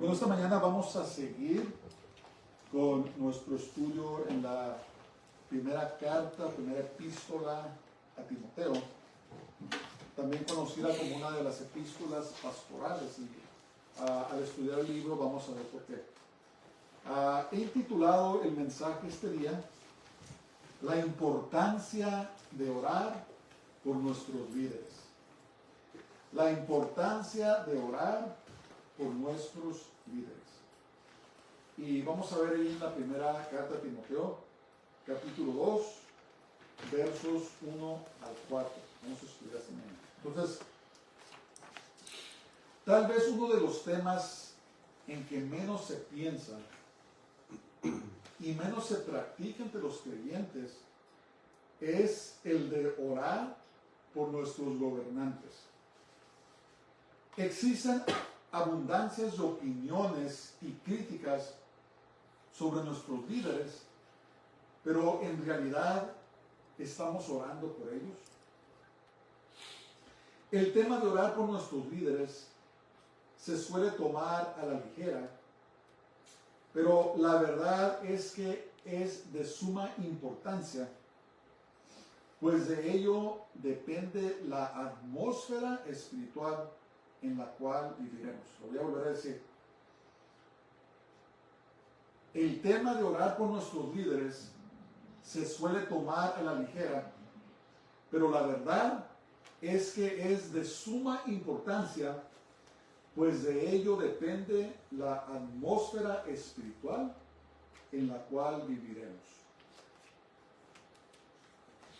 Bueno, esta mañana vamos a seguir con nuestro estudio en la primera carta, primera epístola a Timoteo, también conocida como una de las epístolas pastorales. Y al estudiar el libro vamos a ver por qué. He intitulado el mensaje este día La importancia de orar por nuestros líderes. La importancia de orar por nuestros líderes. Y vamos a ver ahí en la primera carta a Timoteo, capítulo 2, versos 1 al 4. Vamos a estudiar esta mañana. Entonces, tal vez uno de los temas en que menos se piensa y menos se practica entre los creyentes es el de orar por nuestros gobernantes. Existen abundancias de opiniones y críticas sobre nuestros líderes, pero en realidad estamos orando por ellos. El tema de orar por nuestros líderes se suele tomar a la ligera, pero la verdad es que es de suma importancia, pues de ello depende la atmósfera espiritual en la cual viviremos. Lo voy a volver a decir. El tema de orar por nuestros líderes se suele tomar a la ligera, pero la verdad es que es de suma importancia, pues de ello depende la atmósfera espiritual en la cual viviremos.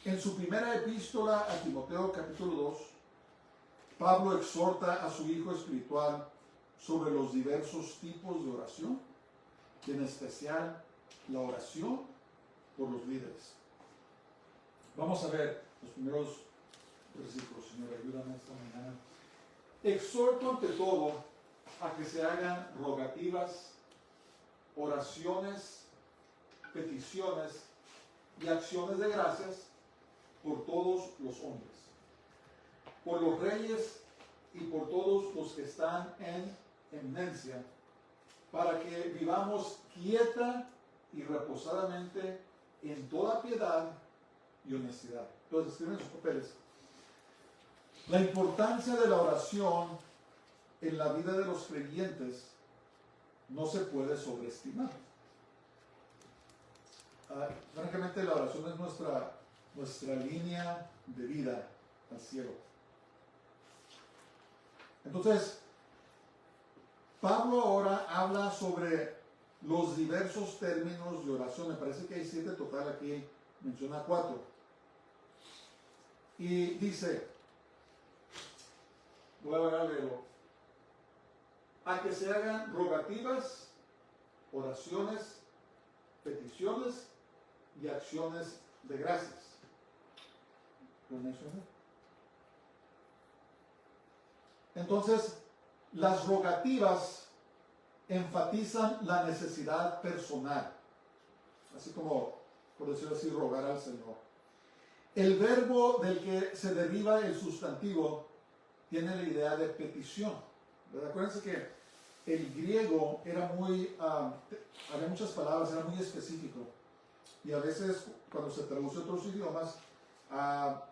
En su primera epístola a Timoteo, capítulo 2, Pablo exhorta a su hijo espiritual sobre los diversos tipos de oración, y en especial la oración por los líderes. Vamos a ver los primeros versículos. Señor, ayúdame esta mañana. Exhorto ante todo a que se hagan rogativas, oraciones, peticiones y acciones de gracias por todos los hombres, por los reyes y por todos los que están en eminencia, para que vivamos quieta y reposadamente en toda piedad y honestidad. Entonces, escriben sus papeles. La importancia de la oración en la vida de los creyentes no se puede sobreestimar. Francamente, la oración es nuestra línea de vida al cielo. Entonces, Pablo ahora habla sobre los diversos términos de oración. Me parece que hay 7 total, aquí menciona 4. Y dice, voy a leerlo, a que se hagan rogativas, oraciones, peticiones y acciones de gracias. ¿Lo mencioné? Entonces, las rogativas enfatizan la necesidad personal, así como, por decirlo así, rogar al Señor. El verbo del que se deriva el sustantivo tiene la idea de petición. ¿Verdad? Acuérdense que el griego era había muchas palabras, era muy específico. Y a veces, cuando se traduce a otros idiomas,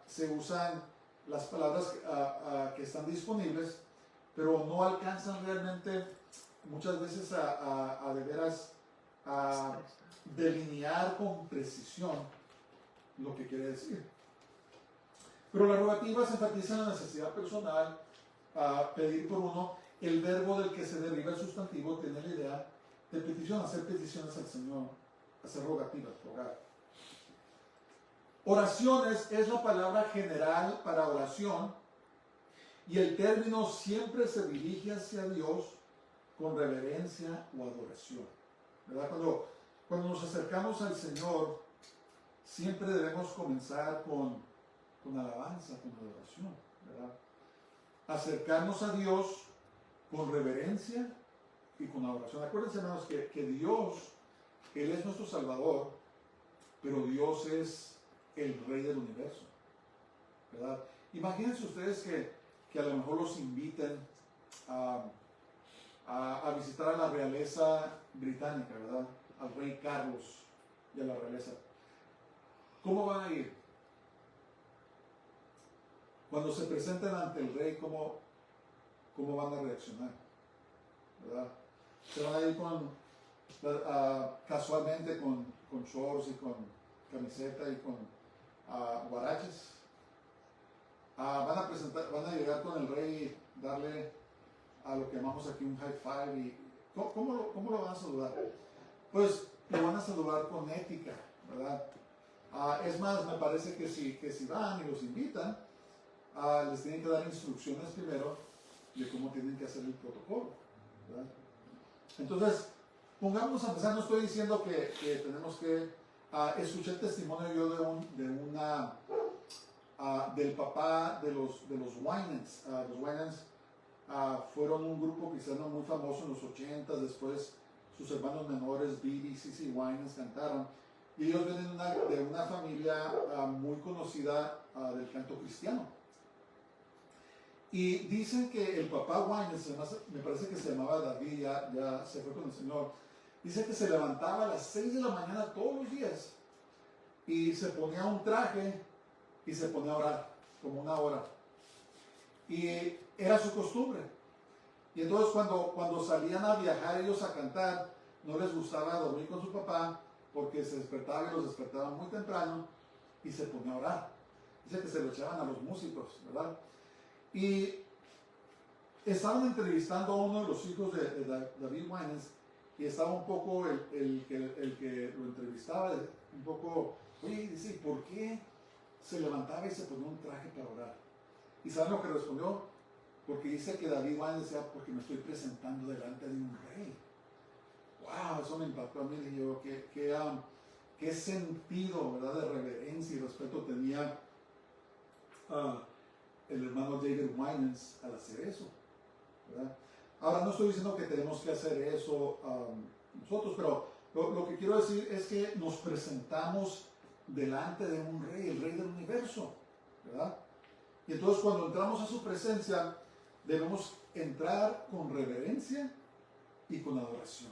se usan las palabras que están disponibles, pero no alcanzan realmente muchas veces a de veras delinear con precisión lo que quiere decir. Pero las rogativas enfatizan la necesidad personal, pedir por uno. El verbo del que se deriva el sustantivo tiene la idea de petición, hacer peticiones al Señor, hacer rogativas, rogar. Oraciones es la palabra general para oración, y el término siempre se dirige hacia Dios con reverencia o adoración. ¿Verdad? Cuando nos acercamos al Señor, siempre debemos comenzar con alabanza, con adoración. ¿Verdad? Acercarnos a Dios con reverencia y con adoración. Acuérdense, hermanos, que Dios, Él es nuestro Salvador, pero Dios es el Rey del universo. ¿Verdad? Imagínense ustedes que a lo mejor los inviten a a visitar a la realeza británica, ¿verdad? Al rey Carlos y a la realeza. ¿Cómo van a ir? Cuando se presenten ante el rey, ¿cómo van a reaccionar? ¿Verdad? Se van a ir casualmente con shorts y con camiseta y con guaraches. Van a llegar con el rey y darle a lo que llamamos aquí un high five. Y, ¿cómo lo van a saludar? Pues lo van a saludar con ética, ¿verdad? Es más, me parece que si van y los invitan, les tienen que dar instrucciones primero de cómo tienen que hacer el protocolo, ¿verdad? Entonces, pongámonos a empezar. No estoy diciendo que tenemos que... escuché el testimonio yo del papá de los Winans. Los Winans fueron un grupo cristiano muy famoso en los 80s. Después sus hermanos menores, Bibi y C.C. Winans, cantaron. Y ellos vienen de una familia muy conocida del canto cristiano. Y dicen que el papá Winans, me parece que se llamaba David, ya se fue con el Señor. Dice que se levantaba a las 6 de la mañana todos los días y se ponía un traje y se ponía a orar, como una hora. Y era su costumbre. Y entonces cuando salían a viajar ellos a cantar, no les gustaba dormir con su papá porque se despertaba y los despertaban muy temprano y se ponía a orar. Dice que se lo echaban a los músicos, ¿verdad? Y estaban entrevistando a uno de los hijos de David Winans y estaba un poco el que lo entrevistaba, un poco, oye, dice, ¿por qué se levantaba y se ponía un traje para orar? ¿Y saben lo que respondió? Porque dice que David Winans decía, porque me estoy presentando delante de un rey. ¡Wow! Eso me impactó a mí. Dije yo, qué sentido, ¿verdad?, de reverencia y respeto tenía el hermano David Winans al hacer eso, ¿verdad? Ahora, no estoy diciendo que tenemos que hacer eso nosotros, pero lo que quiero decir es que nos presentamos delante de un rey, el rey del universo, ¿verdad? Y entonces cuando entramos a su presencia, debemos entrar con reverencia y con adoración,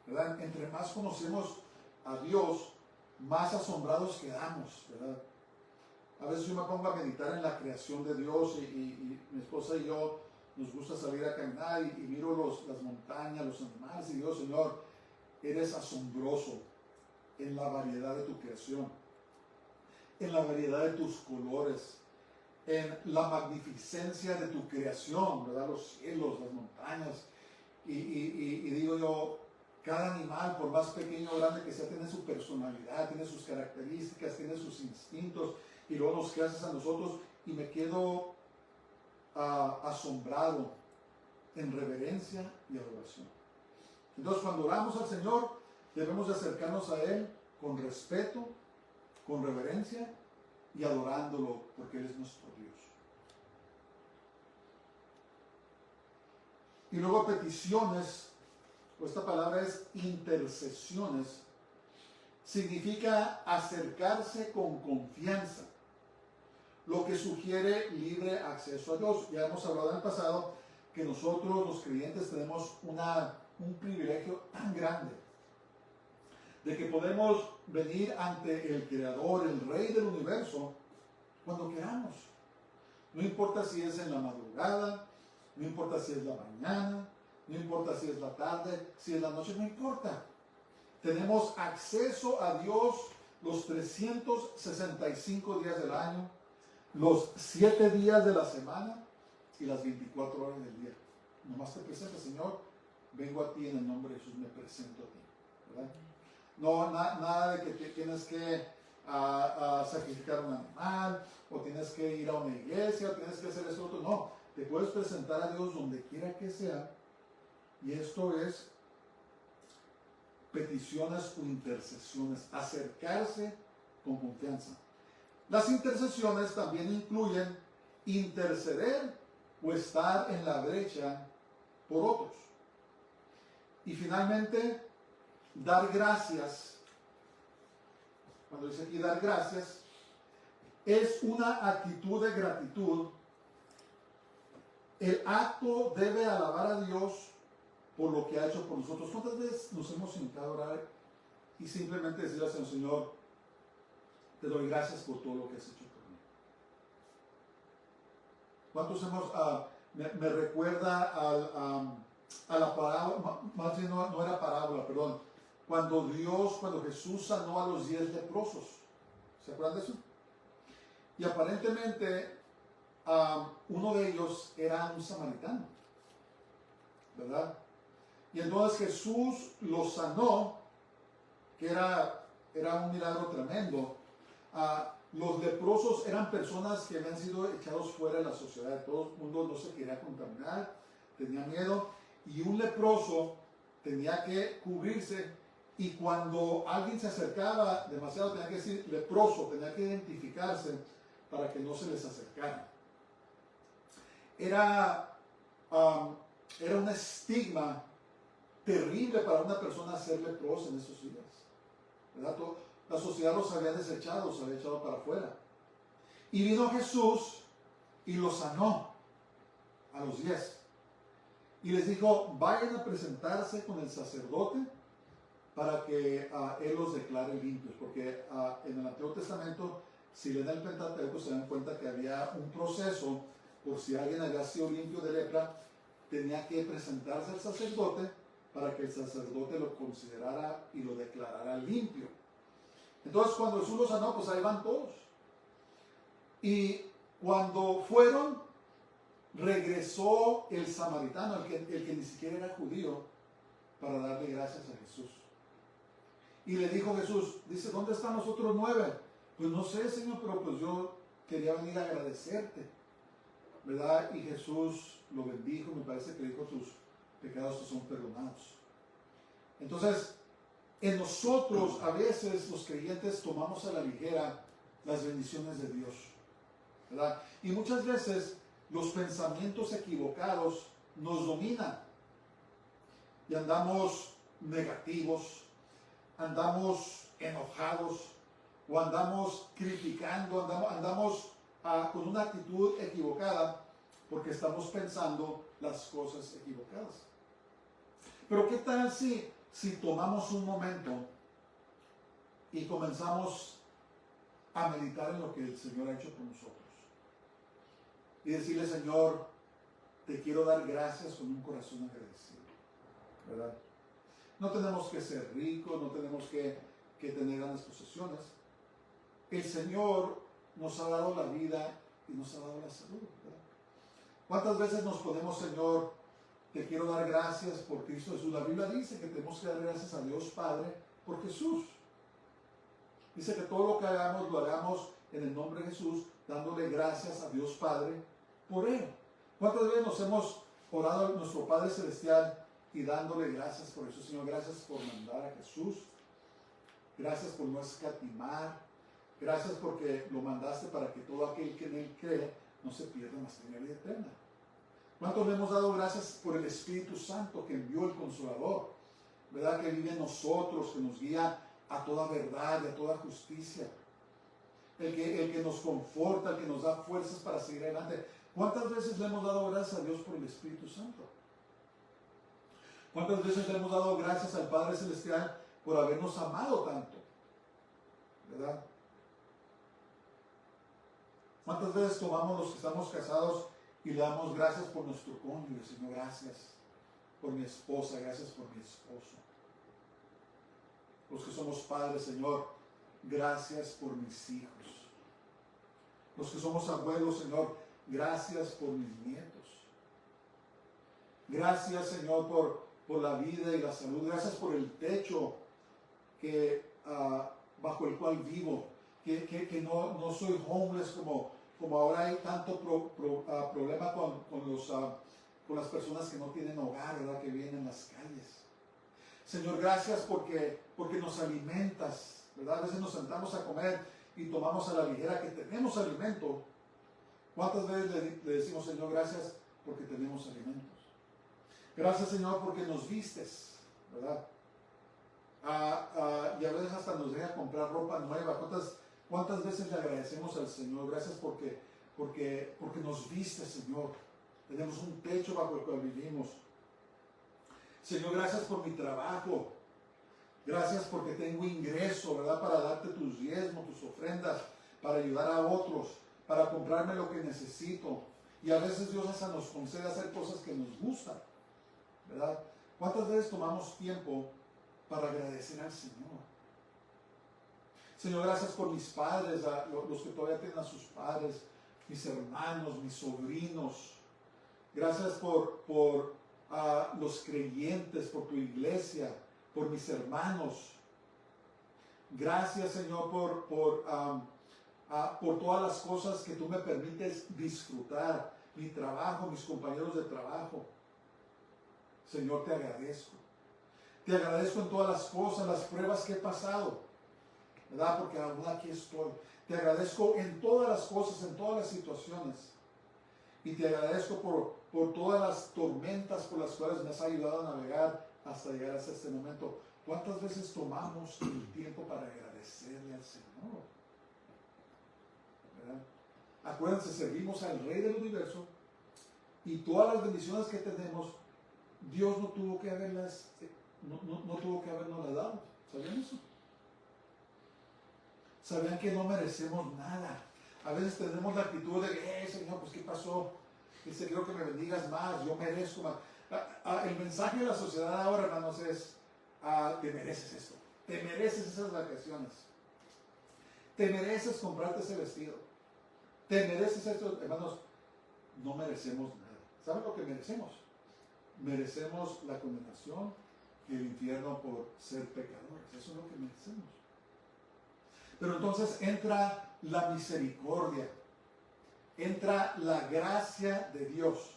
¿verdad? Entre más conocemos a Dios, más asombrados quedamos, ¿verdad? A veces yo me pongo a meditar en la creación de Dios y mi esposa y yo nos gusta salir a caminar y miro las montañas, los animales y digo, Señor, eres asombroso en la variedad de tu creación, en la variedad de tus colores, en la magnificencia de tu creación, ¿verdad? Los cielos, las montañas. Y digo yo, cada animal, por más pequeño o grande que sea, tiene su personalidad, tiene sus características, tiene sus instintos, y luego nos creas a nosotros y me quedo asombrado en reverencia y adoración. Entonces, cuando oramos al Señor, debemos de acercarnos a Él con respeto, con reverencia y adorándolo, porque Él es nuestro Dios. Y luego peticiones, o esta palabra es intercesiones, significa acercarse con confianza, lo que sugiere libre acceso a Dios. Ya hemos hablado en el pasado que nosotros los creyentes tenemos un privilegio tan grande de que podemos venir ante el Creador, el Rey del universo, cuando queramos. No importa si es en la madrugada, no importa si es la mañana, no importa si es la tarde, si es la noche, no importa. Tenemos acceso a Dios los 365 días del año, los 7 días de la semana y las 24 horas del día. Nomás te presenta, Señor, vengo a ti en el nombre de Jesús, me presento a ti, ¿verdad? No, nada de que tienes que sacrificar un animal, o tienes que ir a una iglesia, o tienes que hacer eso otro. No, te puedes presentar a Dios donde quiera que sea, y esto es peticiones o intercesiones, acercarse con confianza. Las intercesiones también incluyen interceder o estar en la brecha por otros. Y finalmente, dar gracias. Cuando dice aquí dar gracias, es una actitud de gratitud. El acto debe alabar a Dios por lo que ha hecho por nosotros. ¿Cuántas veces nos hemos sentado a orar y simplemente decirle al Señor, te doy gracias por todo lo que has hecho por mí? ¿Cuántos hemos, me recuerda a la parábola, más bien no era parábola, perdón, cuando Jesús sanó a los 10 leprosos? ¿Se acuerdan de eso? Y aparentemente uno de ellos era un samaritano, ¿verdad? Y entonces Jesús los sanó, que era un milagro tremendo. Los leprosos eran personas que habían sido echados fuera de la sociedad. Todo el mundo no se quería contaminar, tenía miedo. Y un leproso tenía que cubrirse. Y cuando alguien se acercaba demasiado, tenía que decir leproso, tenía que identificarse para que no se les acercara. Era un estigma terrible para una persona ser leprosa en esos días, ¿verdad? La sociedad los había desechado, los había echado para afuera. Y vino Jesús y los sanó a los 10. Y les dijo, vayan a presentarse con el sacerdote para que él los declare limpios. Porque en el Antiguo Testamento, si leen el Pentateuco, se dan cuenta que había un proceso, por si alguien había sido limpio de lepra, tenía que presentarse al sacerdote para que el sacerdote lo considerara y lo declarara limpio. Entonces cuando Jesús los sanó, pues ahí van todos. Y cuando fueron, regresó el samaritano, el que ni siquiera era judío, para darle gracias a Jesús. Y le dijo Jesús, dice, ¿dónde están los otros 9? Pues no sé, Señor, pero pues yo quería venir a agradecerte, ¿verdad? Y Jesús lo bendijo, me parece que dijo, tus pecados te son perdonados. Entonces, en nosotros a veces los creyentes tomamos a la ligera las bendiciones de Dios, ¿verdad? Y muchas veces los pensamientos equivocados nos dominan y andamos negativos, andamos enojados o andamos criticando, andamos con una actitud equivocada porque estamos pensando las cosas equivocadas. Pero ¿qué tal si tomamos un momento y comenzamos a meditar en lo que el Señor ha hecho por nosotros? Y decirle, Señor, te quiero dar gracias con un corazón agradecido, ¿verdad? No tenemos que ser ricos, no tenemos que tener grandes posesiones. El Señor nos ha dado la vida y nos ha dado la salud, ¿verdad? ¿Cuántas veces nos ponemos, Señor, te quiero dar gracias por Cristo Jesús? La Biblia dice que tenemos que dar gracias a Dios Padre por Jesús. Dice que todo lo que hagamos, lo hagamos en el nombre de Jesús, dándole gracias a Dios Padre por Él. ¿Cuántas veces nos hemos orado a nuestro Padre Celestial y dándole gracias por eso? Señor, gracias por mandar a Jesús. Gracias por no escatimar. Gracias porque lo mandaste para que todo aquel que en Él cree no se pierda, mas tenga vida eterna. ¿Cuántos le hemos dado gracias por el Espíritu Santo que envió el Consolador? ¿Verdad? Que vive en nosotros, que nos guía a toda verdad y a toda justicia. El que nos conforta, el que nos da fuerzas para seguir adelante. ¿Cuántas veces le hemos dado gracias a Dios por el Espíritu Santo? ¿Cuántas veces le hemos dado gracias al Padre Celestial por habernos amado tanto? ¿Verdad? ¿Cuántas veces tomamos los que estamos casados y le damos gracias por nuestro cónyuge? Señor, gracias por mi esposa, gracias por mi esposo. Los que somos padres, Señor, gracias por mis hijos. Los que somos abuelos, Señor, gracias por mis nietos. Gracias, Señor, por la vida y la salud. Gracias por el techo bajo el cual vivo. Que no soy homeless como ahora hay tanto problema con las personas que no tienen hogar, ¿verdad? Que viven en las calles. Señor, gracias porque nos alimentas, ¿verdad? A veces nos sentamos a comer y tomamos a la ligera que tenemos alimento. ¿Cuántas veces le decimos, Señor, gracias porque tenemos alimentos? Gracias, Señor, porque nos vistes, ¿verdad? Y a veces hasta nos deja comprar ropa nueva. ¿Cuántas veces le agradecemos al Señor? Gracias porque nos viste, Señor. Tenemos un techo bajo el cual vivimos. Señor, gracias por mi trabajo. Gracias porque tengo ingreso, ¿verdad? Para darte tus diezmos, tus ofrendas, para ayudar a otros, para comprarme lo que necesito. Y a veces Dios hasta nos concede hacer cosas que nos gustan, ¿verdad? ¿Cuántas veces tomamos tiempo para agradecer al Señor? Señor, gracias por mis padres, los que todavía tienen a sus padres, mis hermanos, mis sobrinos. Gracias por los creyentes, por tu iglesia, por mis hermanos. Gracias, Señor, por todas las cosas que tú me permites disfrutar, mi trabajo, mis compañeros de trabajo. Señor, te agradezco. Te agradezco en todas las cosas, las pruebas que he pasado, ¿verdad? Porque aún aquí estoy. Te agradezco en todas las cosas, en todas las situaciones. Y te agradezco por todas las tormentas por las cuales me has ayudado a navegar hasta llegar hasta este momento. ¿Cuántas veces tomamos el tiempo para agradecerle al Señor? ¿Verdad? Acuérdense, servimos al Rey del Universo y todas las bendiciones que tenemos, Dios no tuvo que habernos dado. ¿Sabían eso? ¿Sabían que no merecemos nada? A veces tenemos la actitud de, Señor, pues ¿qué pasó? Dice, quiero que me bendigas más, yo merezco más. El mensaje de la sociedad ahora, hermanos, es, te mereces esto, te mereces esas vacaciones, te mereces comprarte ese vestido, te mereces esto. Hermanos, no merecemos nada. ¿Saben lo que merecemos? Merecemos la condenación y el infierno por ser pecadores. Eso es lo que merecemos. Pero entonces entra la misericordia, entra la gracia de Dios,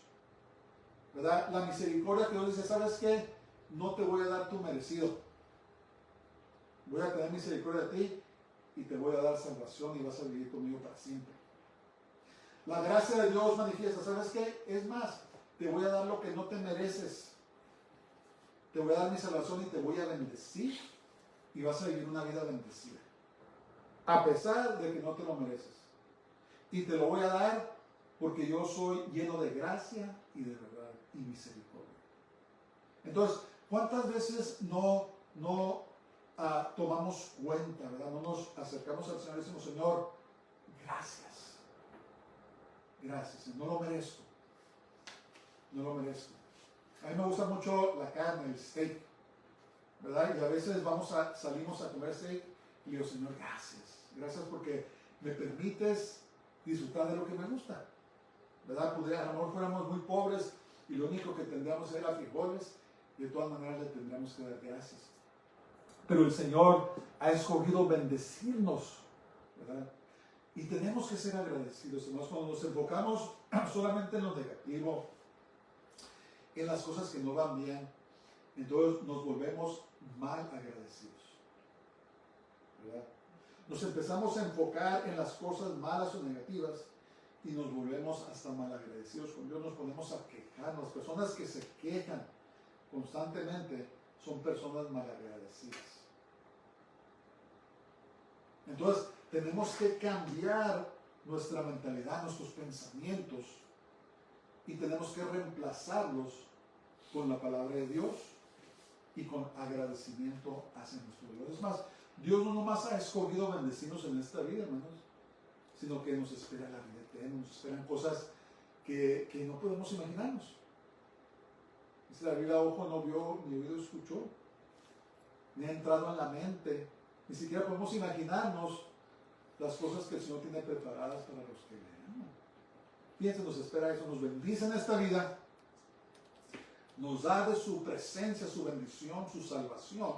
¿verdad? La misericordia que Dios dice, ¿sabes qué? No te voy a dar tu merecido. Voy a tener misericordia de ti y te voy a dar salvación y vas a vivir conmigo para siempre. La gracia de Dios manifiesta, ¿sabes qué? Es más, te voy a dar lo que no te mereces. Te voy a dar mi salvación y te voy a bendecir y vas a vivir una vida bendecida, a pesar de que no te lo mereces. Y te lo voy a dar porque yo soy lleno de gracia y de verdad y misericordia. Entonces, ¿cuántas veces no tomamos cuenta, ¿verdad? No nos acercamos al Señor y decimos, Señor, gracias. Gracias, no lo merezco. No lo merezco. A mí me gusta mucho la carne, el steak, ¿verdad? Y a veces salimos a comer steak y digo, Señor, gracias. Gracias porque me permites disfrutar de lo que me gusta, ¿verdad? A lo mejor fuéramos muy pobres y lo único que tendríamos era frijoles, de todas maneras le tendríamos que dar gracias. Pero el Señor ha escogido bendecirnos, ¿verdad? Y tenemos que ser agradecidos, hermanos. Cuando nos enfocamos solamente en lo negativo, en las cosas que no van bien, entonces nos volvemos mal agradecidos, ¿verdad? Nos empezamos a enfocar en las cosas malas o negativas y nos volvemos hasta mal agradecidos con Dios. Nos ponemos a quejarnos. Las personas que se quejan constantemente son personas mal agradecidas. Entonces tenemos que cambiar nuestra mentalidad, nuestros pensamientos, y tenemos que reemplazarlos con la palabra de Dios y con agradecimiento hacia nuestro Dios. Es más, Dios no nomás ha escogido bendecirnos en esta vida, hermanos, sino que nos espera la vida eterna, nos esperan cosas que no podemos imaginarnos. Dice la Biblia, ojo no vio, ni oído escuchó, ni ha entrado en la mente, ni siquiera podemos imaginarnos las cosas que el Señor tiene preparadas para los que le aman. Fíjense, nos espera eso, nos bendice en esta vida, nos da de su presencia, su bendición, su salvación,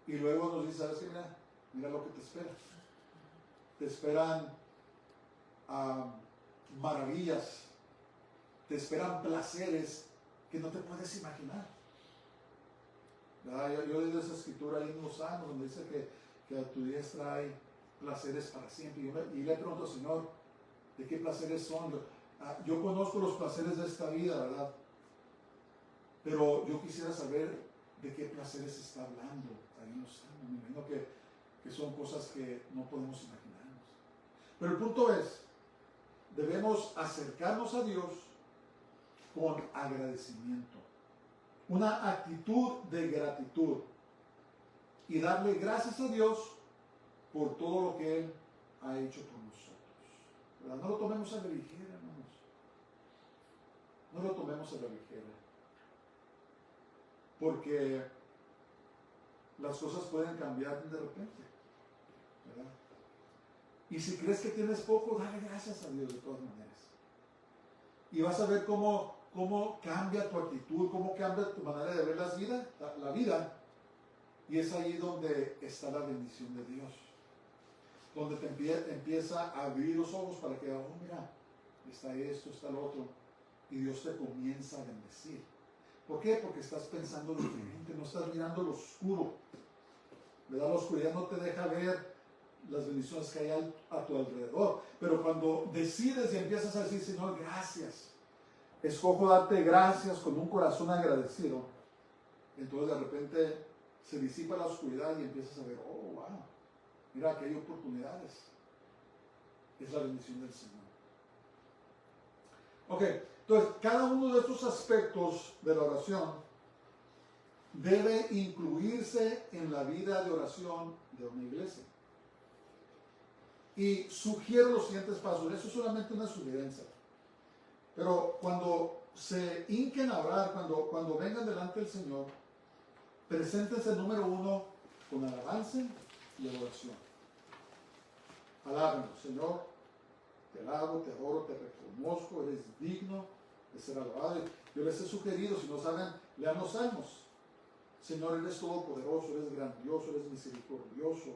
y luego nos dice, ¿sabes qué? Mira lo que te espera. Te esperan maravillas, te esperan placeres que no te puedes imaginar. Yo he leído esa escritura ahí en los Salmos donde dice que a tu diestra hay placeres para siempre. Y le pregunto, Señor, ¿de qué placeres son? Yo conozco los placeres de esta vida, ¿verdad? Pero yo quisiera saber de qué placeres está hablando ahí en los Salmos. Me imagino que son cosas que no podemos imaginarnos. Pero el punto es, debemos acercarnos a Dios con agradecimiento. una actitud de gratitud y darle gracias a Dios por todo lo que Él ha hecho por nosotros. ¿Verdad? No lo tomemos a la ligera, hermanos. No lo tomemos a la ligera. Porque las cosas pueden cambiar de repente. ¿Verdad? Y si crees que tienes poco, dale gracias a Dios de todas maneras. Y vas a ver cómo cambia tu actitud, cómo cambia tu manera de ver la vida. Y es ahí donde está la bendición de Dios. Donde te empieza a abrir los ojos para que, oh, mira, está esto, está lo otro. Y Dios te comienza a bendecir. ¿Por qué? Porque estás pensando diferente, no estás mirando lo oscuro. ¿Verdad? La oscuridad no te deja ver las bendiciones que hay a tu alrededor. Pero cuando decides y empiezas a decir, Señor, gracias, escojo darte gracias con un corazón agradecido, entonces de repente se disipa la oscuridad y empiezas a ver, oh, wow, mira que hay oportunidades. Es la bendición del Señor. Ok, entonces cada uno de estos aspectos de la oración debe incluirse en la vida de oración de una iglesia. Y sugiero los siguientes pasos. Eso es solamente una sugerencia. Pero cuando se hinquen a orar, cuando vengan delante del Señor, preséntense número 1 con alabanza y adoración. Alábenlo, Señor, te alabo, te adoro, te reconozco, eres digno de ser alabado. Yo les he sugerido, si no saben, lean los salmos. Señor, eres todopoderoso, eres grandioso, eres misericordioso,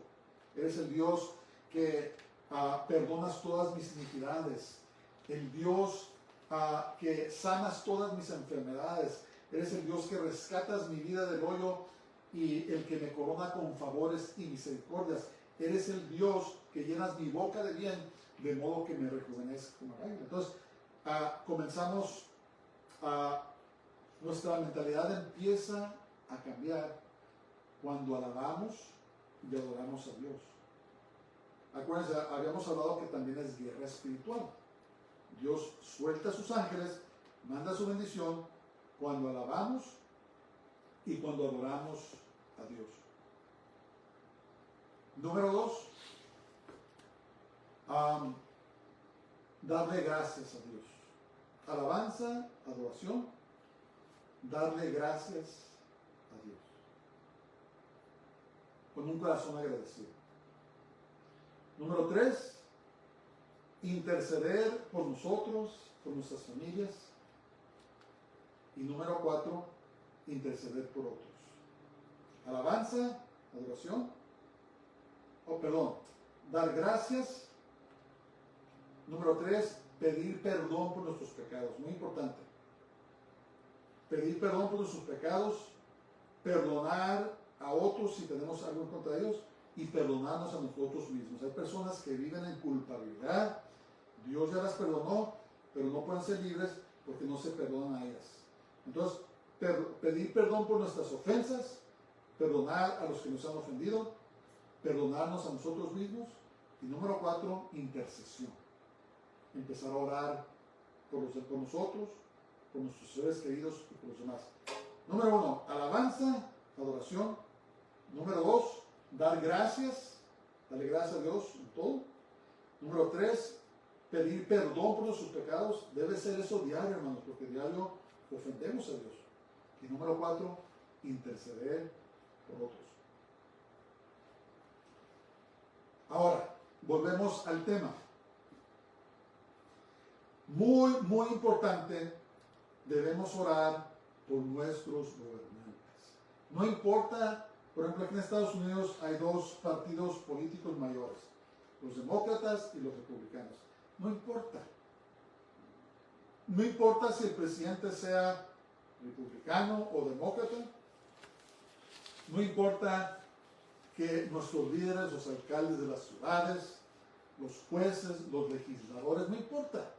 eres el Dios que perdonas todas mis iniquidades, el Dios que sanas todas mis enfermedades, eres el Dios que rescatas mi vida del hoyo y el que me corona con favores y misericordias, eres el Dios que llenas mi boca de bien, de modo que me rejuvenezca como el águila. Entonces, comenzamos, nuestra mentalidad empieza a cambiar cuando alabamos y adoramos a Dios. Acuérdense, habíamos hablado que también es guerra espiritual. Dios suelta a sus ángeles, manda su bendición cuando alabamos y cuando adoramos a Dios. Número 2, darle gracias a Dios. Alabanza, adoración, darle gracias a Dios. Con un corazón agradecido. Número 3, interceder por nosotros, por nuestras familias. Y número 4, interceder por otros. Alabanza, adoración, dar gracias. Número 3, pedir perdón por nuestros pecados, muy importante. Pedir perdón por nuestros pecados, perdonar a otros si tenemos algo en contra de ellos y perdonarnos a nosotros mismos. Hay personas que viven en culpabilidad, Dios ya las perdonó, pero no pueden ser libres porque no se perdonan a ellas. Entonces, pedir perdón por nuestras ofensas, perdonar a los que nos han ofendido, perdonarnos a nosotros mismos. Y número 4, intercesión. Empezar a orar por nosotros, por nuestros seres queridos y por los demás. Número 1, alabanza, adoración. Número 2, dar gracias, darle gracias a Dios en todo. Número 3, pedir perdón por nuestros pecados. Debe ser eso diario, hermanos, porque diario ofendemos a Dios. Y número 4, interceder por otros. Ahora, volvemos al tema. Muy, muy importante, debemos orar por nuestros gobernantes. No importa, por ejemplo, aquí en Estados Unidos hay 2 partidos políticos mayores, los demócratas y los republicanos. No importa. No importa si el presidente sea republicano o demócrata. No importa que nuestros líderes, los alcaldes de las ciudades, los jueces, los legisladores, no importa.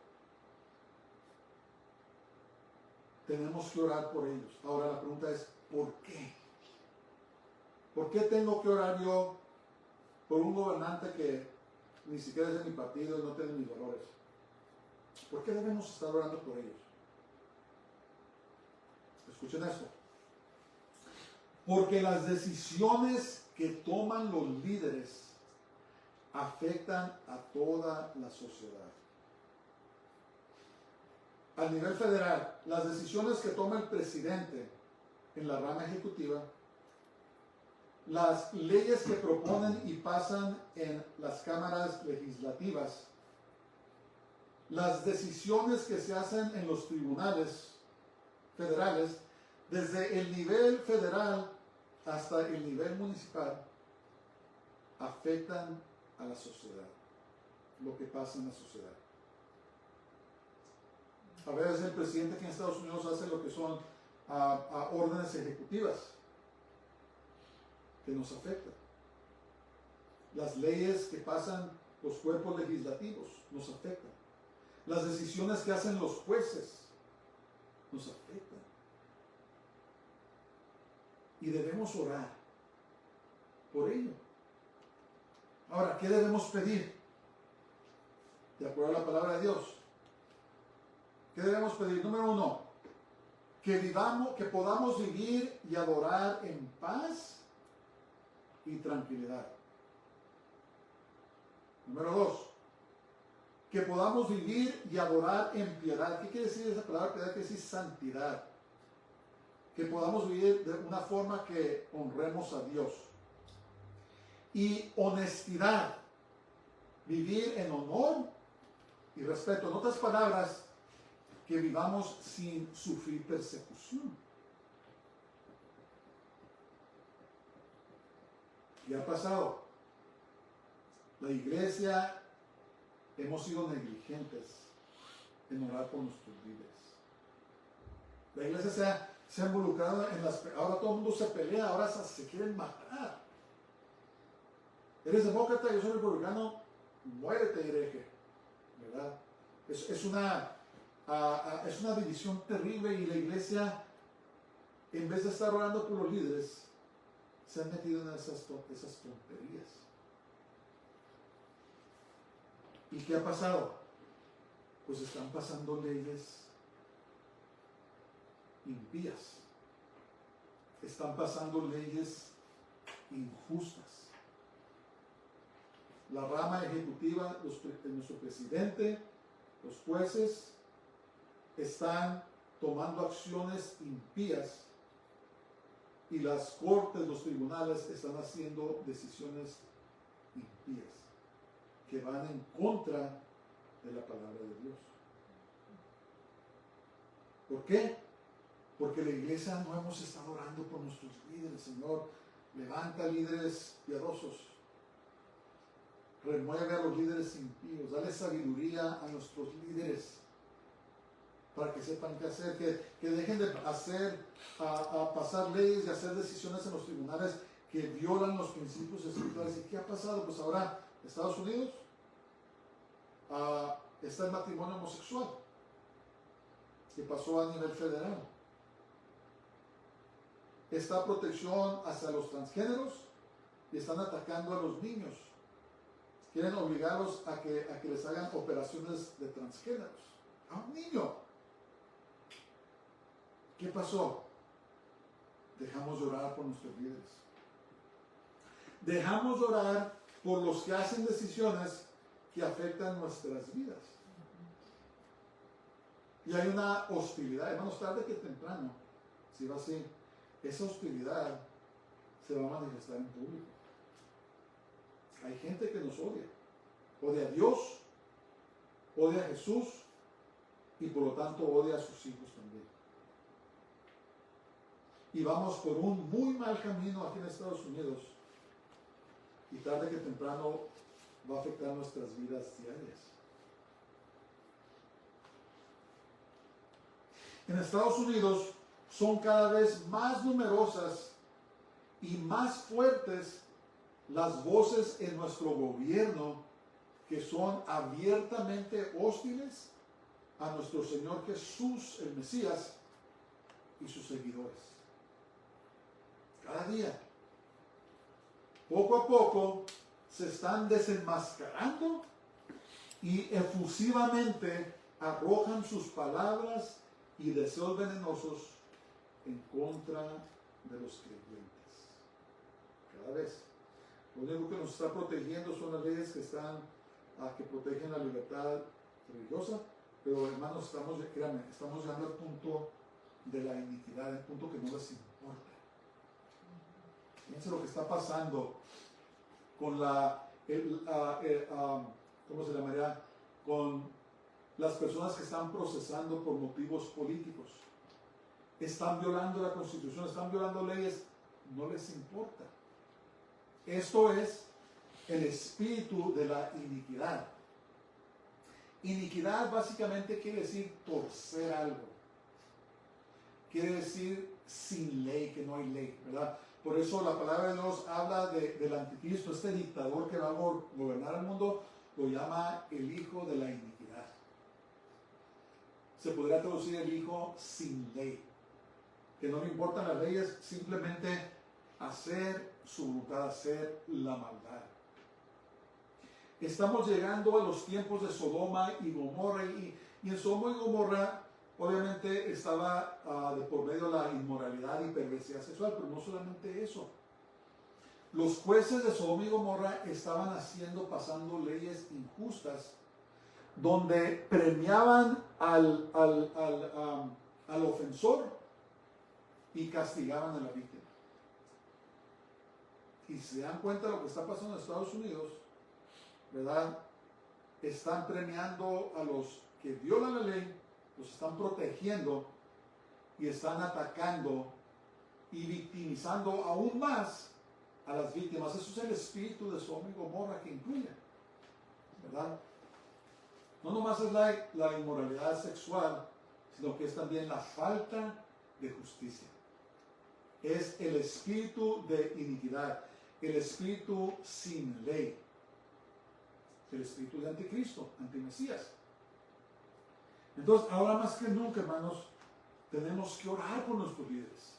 Tenemos que orar por ellos. Ahora la pregunta es, ¿por qué? ¿Por qué tengo que orar yo por un gobernante que ni siquiera es de mi partido y no tiene mis valores? ¿Por qué debemos estar orando por ellos? Escuchen esto. Porque las decisiones que toman los líderes afectan a toda la sociedad. A nivel federal, las decisiones que toma el presidente en la rama ejecutiva, las leyes que proponen y pasan en las cámaras legislativas, las decisiones que se hacen en los tribunales federales, desde el nivel federal hasta el nivel municipal, afectan a la sociedad, lo que pasa en la sociedad. A veces el presidente aquí en Estados Unidos hace lo que son órdenes ejecutivas que nos afectan. Las leyes que pasan los cuerpos legislativos nos afectan. Las decisiones que hacen los jueces nos afectan. Y debemos orar por ello. Ahora, ¿qué debemos pedir? De acuerdo a la palabra de Dios. ¿Qué debemos pedir? Número 1, que podamos vivir y adorar en paz y tranquilidad. Número 2, que podamos vivir y adorar en piedad. ¿Qué quiere decir esa palabra piedad? Quiere decir santidad. Que podamos vivir de una forma que honremos a Dios. Y honestidad. Vivir en honor y respeto. En otras palabras, que vivamos sin sufrir persecución. ¿Qué ha pasado? La iglesia hemos sido negligentes en orar por nuestros líderes. La iglesia se ha involucrado en las... Ahora todo el mundo se pelea, ahora se quieren matar. Eres demócrata, yo soy republicano, muérete, hereje. ¿Verdad? Es una división terrible y la iglesia, en vez de estar orando por los líderes, se han metido en esas tonterías. ¿Y qué ha pasado? Pues están pasando leyes impías. Están pasando leyes injustas. La rama ejecutiva, nuestro presidente, los jueces, están tomando acciones impías y las cortes, los tribunales están haciendo decisiones impías que van en contra de la palabra de Dios. ¿Por qué? Porque la iglesia no hemos estado orando por nuestros líderes. Señor, levanta líderes piadosos, remueve a los líderes impíos, dale sabiduría a nuestros líderes para que sepan qué hacer, que dejen de pasar leyes y hacer decisiones en los tribunales que violan los principios espirituales. ¿Y qué ha pasado? Pues ahora Estados Unidos está el matrimonio homosexual que pasó a nivel federal. Está protección hacia los transgéneros y están atacando a los niños. Quieren obligarlos a que les hagan operaciones de transgéneros. A un niño. ¿Qué pasó? Dejamos de orar por nuestros líderes. Dejamos de orar por los que hacen decisiones que afectan nuestras vidas. Y hay una hostilidad, hermanos, tarde que temprano, si va así, esa hostilidad se va a manifestar en público. Hay gente que nos odia. Odia a Dios, odia a Jesús y por lo tanto odia a sus hijos también. Y vamos por un muy mal camino aquí en Estados Unidos y tarde que temprano va a afectar nuestras vidas diarias. En Estados Unidos son cada vez más numerosas y más fuertes las voces en nuestro gobierno que son abiertamente hostiles a nuestro Señor Jesús, el Mesías, y sus seguidores. Cada día, poco a poco, se están desenmascarando y efusivamente arrojan sus palabras y deseos venenosos en contra de los creyentes. Cada vez. Lo único que nos está protegiendo son las leyes que que protegen la libertad religiosa, pero hermanos, estamos llegando al punto de la iniquidad, el punto que no les importa. Fíjense lo que está pasando con ¿cómo se llamaría? Con las personas que están procesando por motivos políticos. Están violando la Constitución, están violando leyes, no les importa. Esto es el espíritu de la iniquidad. Iniquidad básicamente quiere decir torcer algo. Quiere decir sin ley, que no hay ley, ¿verdad? Por eso la palabra de Dios habla del anticristo, este dictador que va a gobernar el mundo, lo llama el hijo de la iniquidad. Se podría traducir el hijo sin ley, que no le importan las leyes, simplemente hacer su voluntad, hacer la maldad. Estamos llegando a los tiempos de Sodoma y Gomorra, y en Sodoma y Gomorra obviamente estaba de por medio la inmoralidad y perversidad sexual, pero no solamente eso. Los jueces de Sodoma y Gomorra estaban pasando leyes injustas, donde premiaban al ofensor y castigaban a la víctima. Y si se dan cuenta de lo que está pasando en Estados Unidos, ¿verdad? Están premiando a los que violan la ley, los están protegiendo y están atacando y victimizando aún más a las víctimas. Eso es el espíritu de Sodoma y Gomorra que incluye, ¿verdad? No nomás es la inmoralidad sexual, sino que es también la falta de justicia. Es el espíritu de iniquidad, el espíritu sin ley, el espíritu de anticristo, antimesías. Entonces, ahora más que nunca, hermanos, tenemos que orar por nuestros líderes.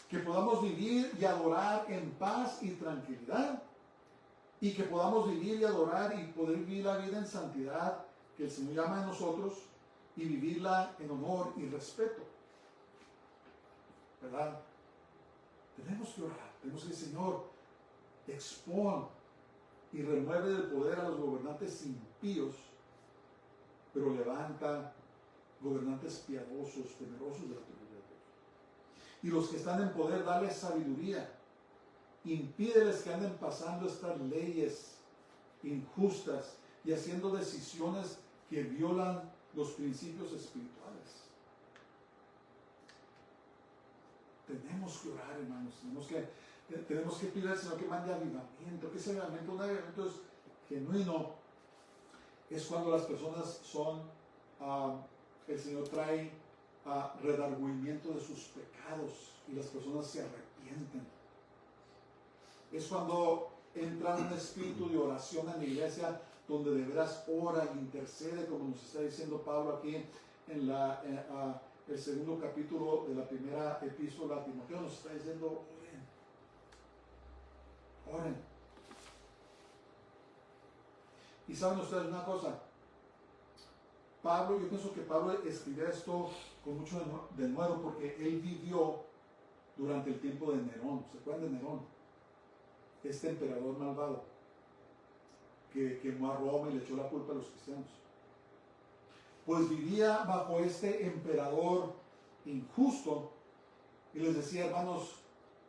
Que podamos vivir y adorar en paz y tranquilidad. Y que podamos vivir y adorar y poder vivir la vida en santidad que el Señor llama a nosotros y vivirla en honor y respeto. ¿Verdad? Tenemos que orar. Tenemos que decir, Señor, expon y remueve del poder a los gobernantes impíos, pero levanta gobernantes piadosos, temerosos de la autoridad de Dios. Y los que están en poder, dale sabiduría. Impídeles que anden pasando estas leyes injustas y haciendo decisiones que violan los principios espirituales. Tenemos que orar, hermanos. Tenemos que pedir al Señor que mande avivamiento. Que ese avivamiento, un avivamiento es genuino, es cuando las personas el Señor trae redargüimiento de sus pecados y las personas se arrepienten. Es cuando entra un espíritu de oración en la iglesia, donde de veras ora e intercede, como nos está diciendo Pablo aquí en el segundo capítulo de la primera epístola a Timoteo. Nos está diciendo, oren. Y saben ustedes una cosa, yo pienso que Pablo escribió esto con mucho denuedo, porque él vivió durante el tiempo de Nerón. ¿Se acuerdan de Nerón? Este emperador malvado que quemó a Roma y le echó la culpa a los cristianos. Pues vivía bajo este emperador injusto y les decía, hermanos,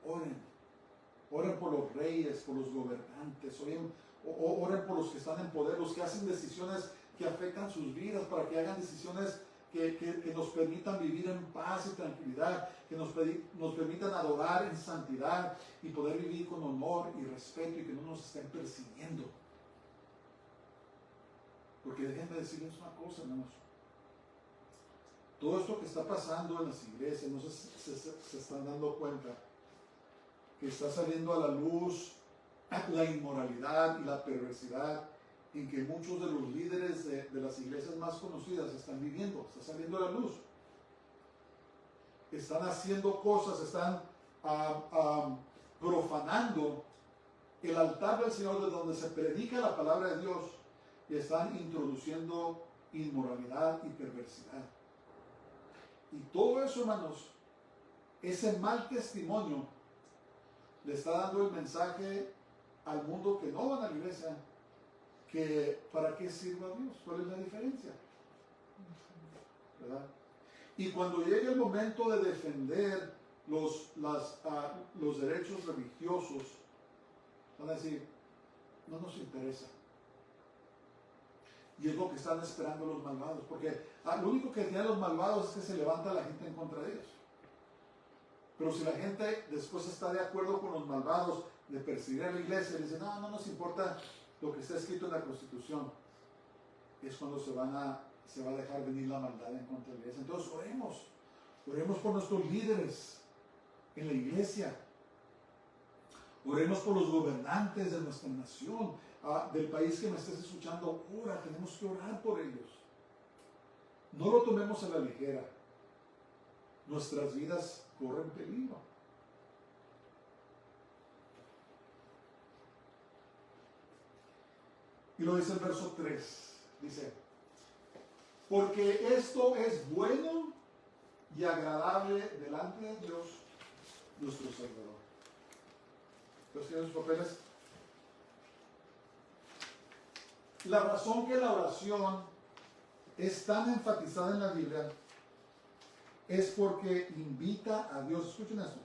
oren por los reyes, por los gobernantes, oren por los que están en poder, los que hacen decisiones que afectan sus vidas, para que hagan decisiones que nos permitan vivir en paz y tranquilidad, que nos permitan adorar en santidad y poder vivir con honor y respeto, y que no nos estén persiguiendo. Porque déjenme decirles una cosa, hermanos. Todo esto que está pasando en las iglesias, no sé si se están dando cuenta, que está saliendo a la luz la inmoralidad y la perversidad en que muchos de los líderes de las iglesias más conocidas están viviendo. Está saliendo a la luz. Están haciendo cosas, están profanando el altar del Señor, de donde se predica la palabra de Dios, y están introduciendo inmoralidad y perversidad. Y todo eso, hermanos, ese mal testimonio le está dando el mensaje al mundo que no van a la iglesia, que para qué sirva a Dios, cuál es la diferencia, ¿verdad? Y cuando llegue el momento de defender los derechos religiosos, van a decir, no nos interesa. Y es lo que están esperando los malvados, porque lo único que tienen los malvados es que se levanta la gente en contra de ellos. Pero si la gente después está de acuerdo con los malvados de perseguir a la iglesia y dice, no nos importa lo que está escrito en la Constitución, es cuando se va a dejar venir la maldad en contra de la iglesia. Entonces oremos por nuestros líderes en la iglesia, oremos por los gobernantes de nuestra nación, del país que me estés escuchando. Tenemos que orar por ellos. No lo tomemos a la ligera. Nuestras vidas corren peligro. Y lo dice el verso 3. Dice, porque esto es bueno y agradable delante de Dios, nuestro Salvador. ¿Entonces tienen sus papeles? La razón que la oración es tan enfatizada en la Biblia es porque invita a Dios, escuchen esto,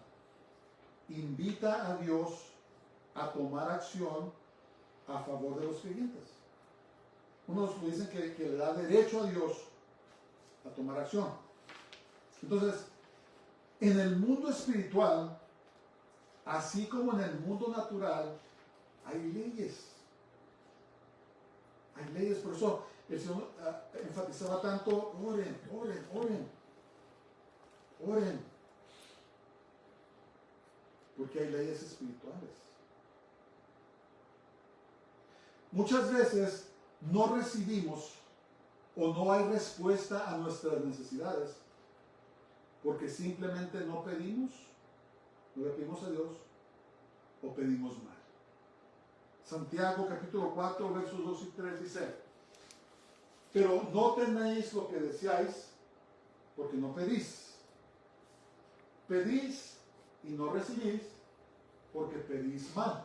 invita a Dios a tomar acción a favor de los creyentes. Unos dicen que le da derecho a Dios a tomar acción. Entonces, en el mundo espiritual, así como en el mundo natural, hay leyes. Hay leyes, por eso el Señor enfatizaba tanto, oren. Porque hay leyes espirituales. Muchas veces no recibimos o no hay respuesta a nuestras necesidades porque simplemente no le pedimos a Dios o pedimos mal. Santiago capítulo 4 versos 2 y 3 dice, pero no tenéis lo que deseáis porque no pedís. Pedís y no recibís porque pedís mal,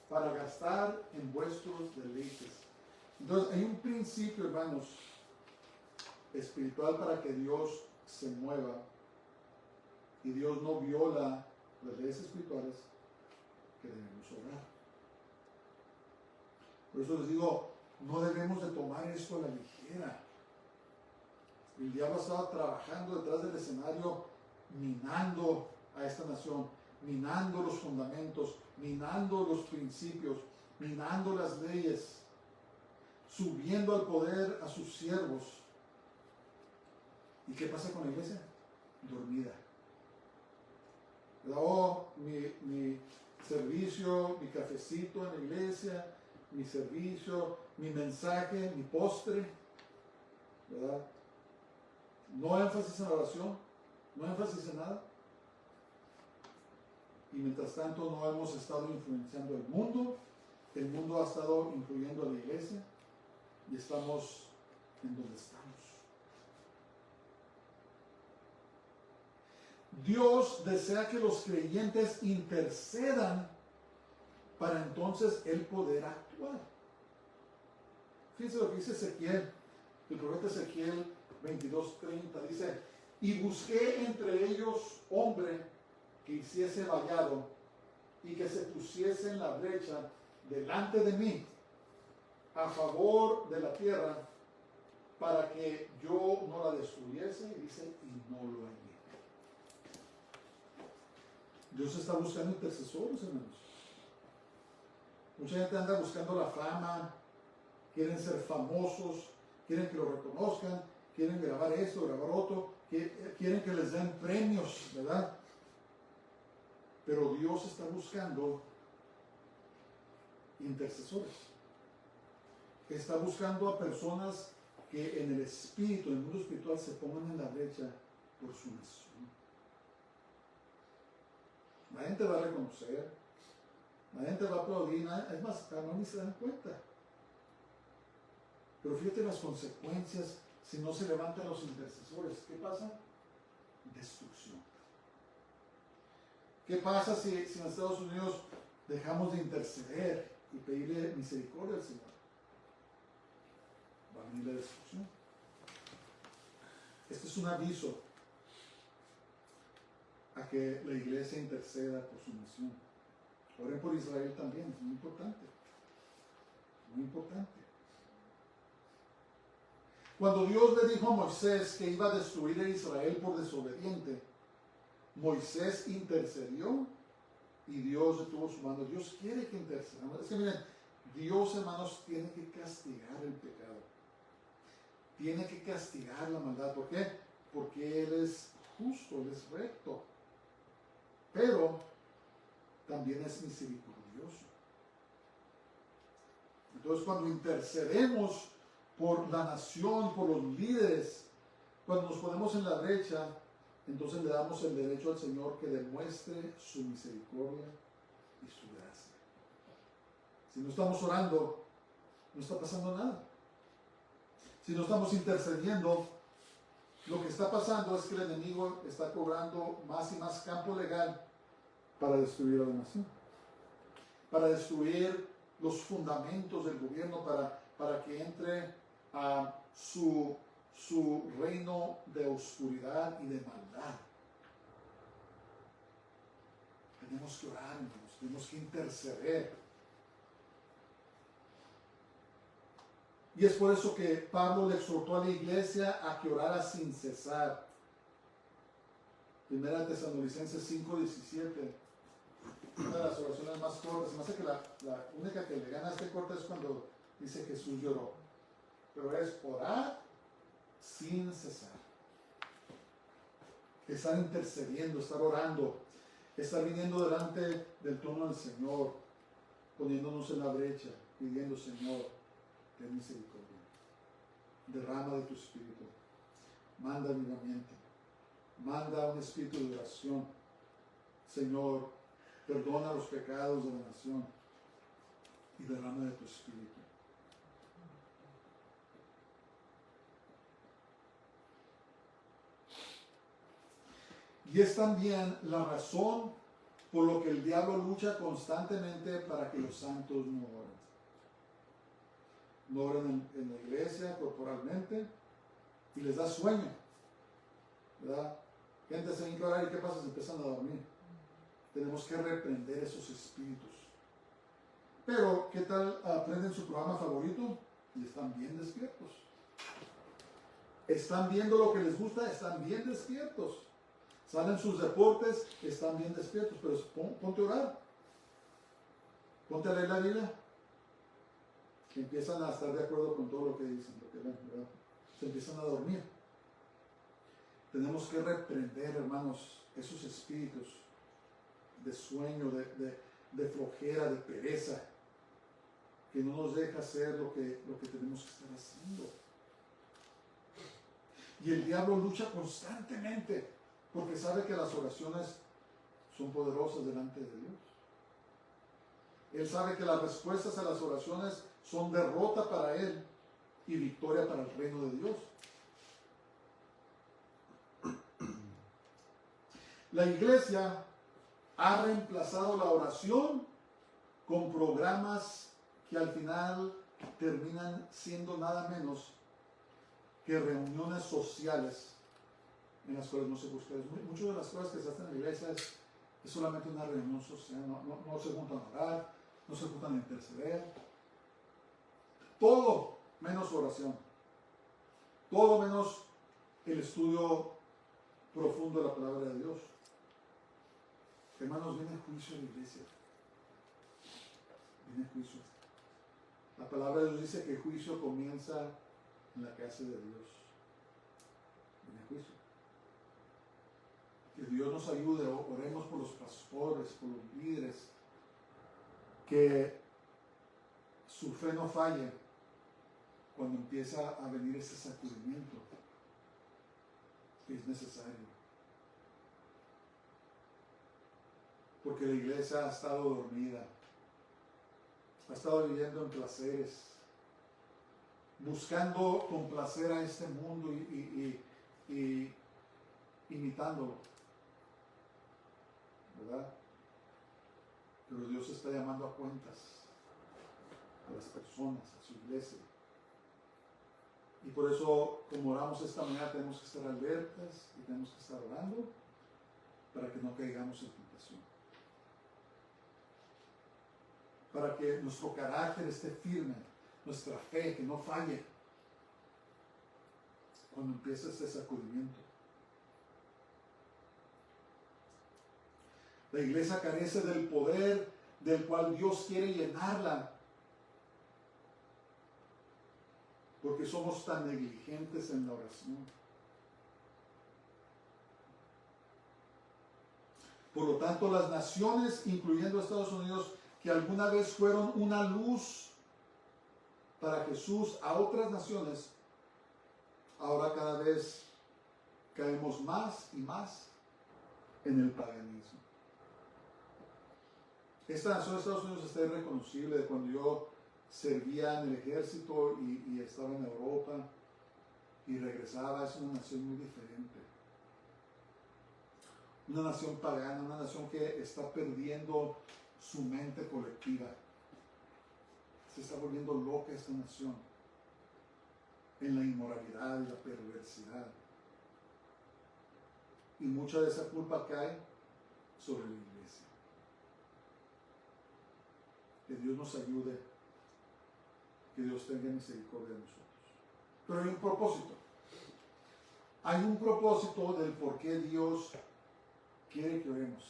para gastar en vuestros deleites. Entonces hay un principio, hermanos, espiritual para que Dios se mueva y Dios no viola las leyes espirituales, que debemos orar. Por eso les digo, no debemos de tomar esto a la ligera. El diablo estaba trabajando detrás del escenario, minando a esta nación, minando los fundamentos, minando los principios, minando las leyes, subiendo al poder a sus siervos. ¿Y qué pasa con la iglesia? Dormida. Mi servicio, mi cafecito en la iglesia, mi servicio, mi mensaje, mi postre, ¿verdad? No énfasis en la oración, no énfasis en nada. Y mientras tanto no hemos estado influenciando el mundo ha estado influyendo a la iglesia y estamos en donde estamos. Dios desea que los creyentes intercedan para entonces Él poder actuar. Fíjense lo que dice Ezequiel, el profeta Ezequiel 22:30, dice, y busqué entre ellos hombre que hiciese vallado y que se pusiese en la brecha delante de mí a favor de la tierra para que yo no la destruyese, y dice, y no lo hallé. Dios está buscando intercesores, hermanos. Mucha gente anda buscando la fama, quieren ser famosos, quieren que lo reconozcan, quieren grabar esto, grabar otro, quieren que les den premios, ¿verdad? Pero Dios está buscando intercesores. Está buscando a personas que en el espíritu, en el mundo espiritual, se pongan en la brecha por su nación. La gente va a reconocer, la gente va a aplaudir, es más, no ni se dan cuenta. Pero fíjate las consecuencias si no se levantan los intercesores. ¿Qué pasa? Destrucción. ¿Qué pasa si en Estados Unidos dejamos de interceder y pedirle misericordia al Señor? Va a venir la destrucción. Este es un aviso a que la iglesia interceda por su nación. Oren por Israel también, es muy importante. Muy importante. Cuando Dios le dijo a Moisés que iba a destruir a Israel por desobediente, Moisés intercedió y Dios detuvo su mano. Dios quiere que intercedamos. Es que miren, Dios, hermanos, tiene que castigar el pecado. Tiene que castigar la maldad. ¿Por qué? Porque Él es justo, Él es recto. Pero también es misericordioso. Entonces, cuando intercedemos por la nación, por los líderes, cuando nos ponemos en la brecha, entonces le damos el derecho al Señor que demuestre su misericordia y su gracia. Si no estamos orando, no está pasando nada. Si no estamos intercediendo, lo que está pasando es que el enemigo está cobrando más y más campo legal para destruir a la nación, para destruir los fundamentos del gobierno, para que entre a su reino de oscuridad y de maldad. Tenemos que orar, hermanos, tenemos que interceder. Y es por eso que Pablo le exhortó a la iglesia a que orara sin cesar. Primera Tesalonicenses 5:17. Una de las oraciones más cortas. Se me hace que la única que le gana a este corte es cuando dice Jesús lloró. Pero es orar sin cesar. Estar intercediendo, estar orando, estar viniendo delante del trono del Señor, poniéndonos en la brecha, pidiendo, Señor, ten misericordia, derrama de tu espíritu, manda avivamiento, manda un espíritu de oración. Señor, perdona los pecados de la nación y derrama de tu espíritu. Y es también la razón por lo que el diablo lucha constantemente para que los santos no oren. No oren en la iglesia corporalmente y les da sueño, ¿verdad? Gente se hinca a orar y ¿qué pasa? Se empiezan a dormir. Tenemos que reprender esos espíritus. Pero, ¿qué tal aprenden su programa favorito? Y están bien despiertos. Están viendo lo que les gusta, están bien despiertos. Salen sus deportes, están bien despiertos. Pero ponte a orar. Ponte a leer la Biblia. Que empiezan a estar de acuerdo con todo lo que dicen, lo que ven, ¿verdad? Se empiezan a dormir. Tenemos que reprender, hermanos, esos espíritus de sueño, de flojera, de pereza, que no nos deja hacer lo que tenemos que estar haciendo. Y el diablo lucha constantemente, porque sabe que las oraciones son poderosas delante de Dios. Él sabe que las respuestas a las oraciones son derrota para él y victoria para el reino de Dios. La iglesia ha reemplazado la oración con programas que al final terminan siendo nada menos que reuniones sociales en las cuales no se busca. Muchas de las cosas que se hacen en la iglesia es solamente una reunión social, no se juntan a orar, no se juntan a interceder. Todo menos oración, todo menos el estudio profundo de la palabra de Dios. Hermanos, viene juicio en la iglesia. Viene juicio. La palabra de Dios dice que el juicio comienza en la casa de Dios. Viene juicio. Que Dios nos ayude, oremos por los pastores, por los líderes, que su fe no falle cuando empieza a venir ese sacudimiento que es necesario. Porque la iglesia ha estado dormida, ha estado viviendo en placeres, buscando complacer a este mundo y imitándolo, ¿verdad? Pero Dios está llamando a cuentas a las personas, a su iglesia. Y por eso, como oramos esta mañana, tenemos que estar alertas y tenemos que estar orando para que no caigamos en tentación. Para que nuestro carácter esté firme, nuestra fe, que no falle cuando empieza este sacudimiento. La iglesia carece del poder del cual Dios quiere llenarla, porque somos tan negligentes en la oración. Por lo tanto, las naciones, incluyendo Estados Unidos, que alguna vez fueron una luz para Jesús a otras naciones, ahora cada vez caemos más y más en el paganismo. Esta nación de Estados Unidos está irreconocible. De cuando yo servía en el ejército y estaba en Europa y regresaba, es una nación muy diferente. Una nación pagana, una nación que está perdiendo su mente colectiva. Se está volviendo loca esta nación en la inmoralidad y la perversidad. Y mucha de esa culpa cae sobre la iglesia. Que Dios nos ayude, que Dios tenga misericordia de nosotros. Pero hay un propósito. Hay un propósito del por qué Dios quiere que oremos.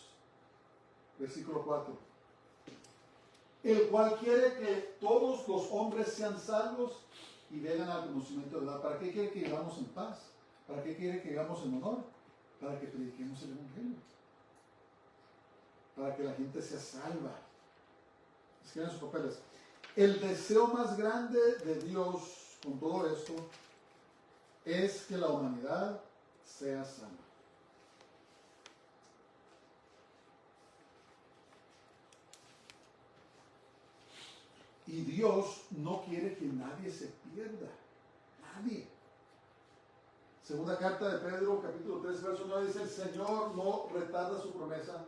Versículo 4. El cual quiere que todos los hombres sean salvos y vengan al conocimiento de la verdad. ¿Para qué quiere que vivamos en paz? ¿Para qué quiere que vivamos en honor? Para que prediquemos el Evangelio. Para que la gente sea salva. Escriban sus papeles. El deseo más grande de Dios con todo esto es que la humanidad sea salva. Y Dios no quiere que nadie se pierda. Nadie. Segunda carta de Pedro, capítulo 3, verso 9, dice: el Señor no retarda su promesa,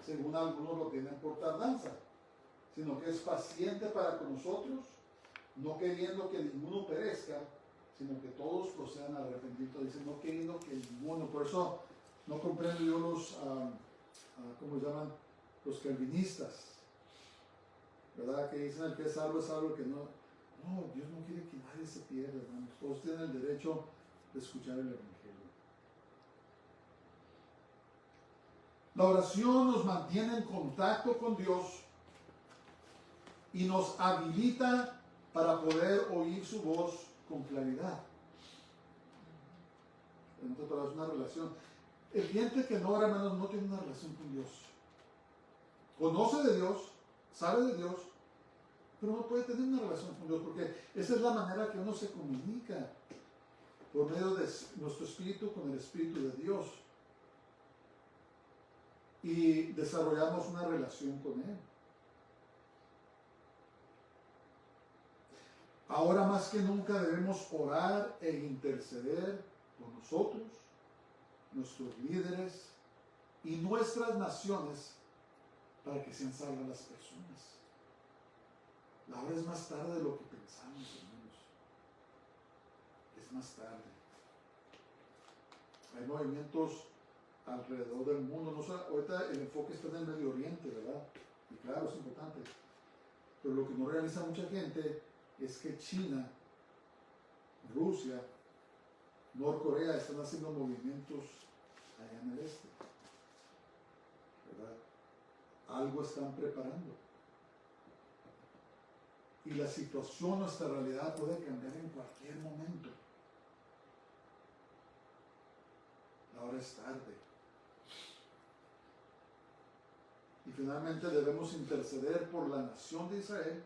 según algunos lo tienen por tardanza, sino que es paciente para con nosotros, no queriendo que ninguno perezca, sino que todos procedan al arrepentimiento. Dice, no queriendo que ninguno. Por eso no comprendo yo los, ¿cómo se llaman? Los calvinistas, ¿verdad? Que dicen el que es salvo, el que no. No, Dios no quiere que nadie se pierda, hermanos. Todos tienen el derecho de escuchar el Evangelio. La oración nos mantiene en contacto con Dios y nos habilita para poder oír su voz con claridad. Entonces, es una relación. El cliente que no ora, hermanos, no tiene una relación con Dios. Conoce de Dios, sabe de Dios, pero no puede tener una relación con Dios, porque esa es la manera que uno se comunica, por medio de nuestro espíritu con el Espíritu de Dios. Y desarrollamos una relación con Él. Ahora más que nunca debemos orar e interceder por nosotros, nuestros líderes y nuestras naciones para que sean salvas las personas. La hora es más tarde de lo que pensamos, hermanos. Es más tarde. Hay movimientos alrededor del mundo. No solo, ahorita el enfoque está en el Medio Oriente, ¿verdad? Y claro, es importante. Pero lo que no realiza mucha gente es que China, Rusia, Norcorea están haciendo movimientos allá en el este, ¿verdad? Algo están preparando. Y la situación, nuestra realidad puede cambiar en cualquier momento. Ahora es tarde. Y finalmente debemos interceder por la nación de Israel,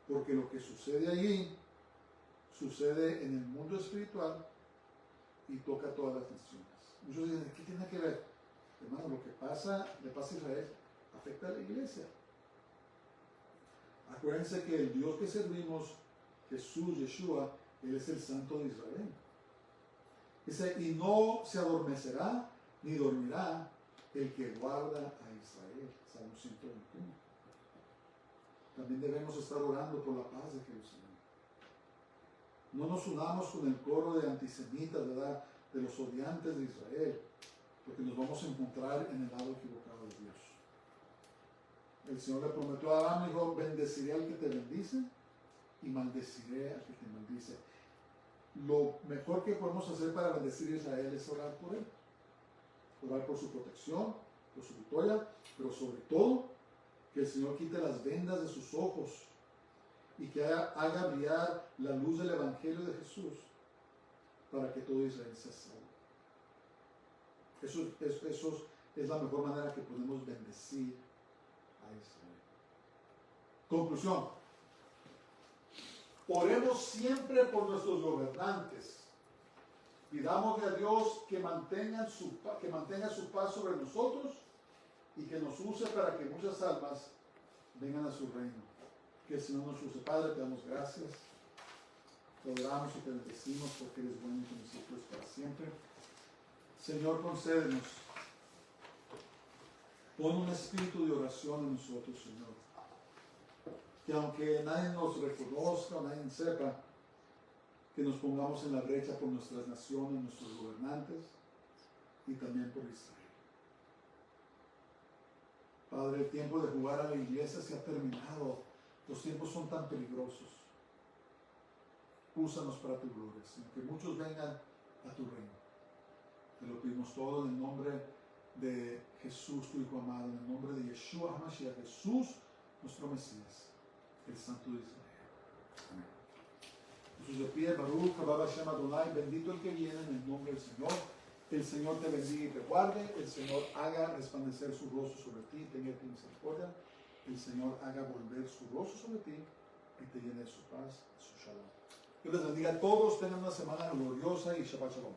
porque lo que sucede allí sucede en el mundo espiritual y toca a todas las naciones. Muchos dicen, ¿qué tiene que ver? Hermano, lo que le pasa a Israel afecta a la iglesia. Acuérdense que el Dios que servimos, Jesús, Yeshua, Él es el Santo de Israel. Dice, y no se adormecerá ni dormirá el que guarda a Israel. Salmo 121. También debemos estar orando por la paz de Jerusalén. No nos unamos con el coro de antisemitas, ¿verdad?, de los odiantes de Israel, porque nos vamos a encontrar en el lado equivocado de Dios. El Señor le prometió a Abraham, dijo, bendeciré al que te bendice y maldeciré al que te maldice. Lo mejor que podemos hacer para bendecir a Israel es orar por él. Orar por su protección, por su victoria, pero sobre todo, que el Señor quite las vendas de sus ojos y que haga brillar la luz del Evangelio de Jesús para que todo Israel sea salvo. Eso es la mejor manera que podemos bendecir a Israel. Conclusión. Oremos siempre por nuestros gobernantes. Pidámosle a Dios que mantenga su paz sobre nosotros y que nos use para que muchas almas vengan a su reino. Que el Señor nos use. Padre, te damos gracias. Te adoramos y te bendecimos porque eres bueno y tu misericordia es para siempre. Señor, concédenos. Pon un espíritu de oración en nosotros, Señor. Que aunque nadie nos reconozca o nadie sepa, que nos pongamos en la brecha por nuestras naciones, nuestros gobernantes y también por Israel. Padre, el tiempo de jugar a la iglesia se ha terminado. Los tiempos son tan peligrosos. Úsanos para tu gloria, Señor. Que muchos vengan a tu reino. Te lo pedimos todo en el nombre de Jesús, tu Hijo amado, en el nombre de Yeshua HaMashiach, Jesús, nuestro Mesías, el Santo de Israel. Amén. Jesús de pie, Baruch, Habab Hashem Adonai, bendito el que viene en el nombre del Señor. El Señor te bendiga y te guarde. El Señor haga resplandecer su rostro sobre ti, tenga tu misericordia. El Señor haga volver su rostro sobre ti y te llene de su paz, de su shalom. Dios les bendiga a todos. Tengan una semana gloriosa y Shabbat Shalom.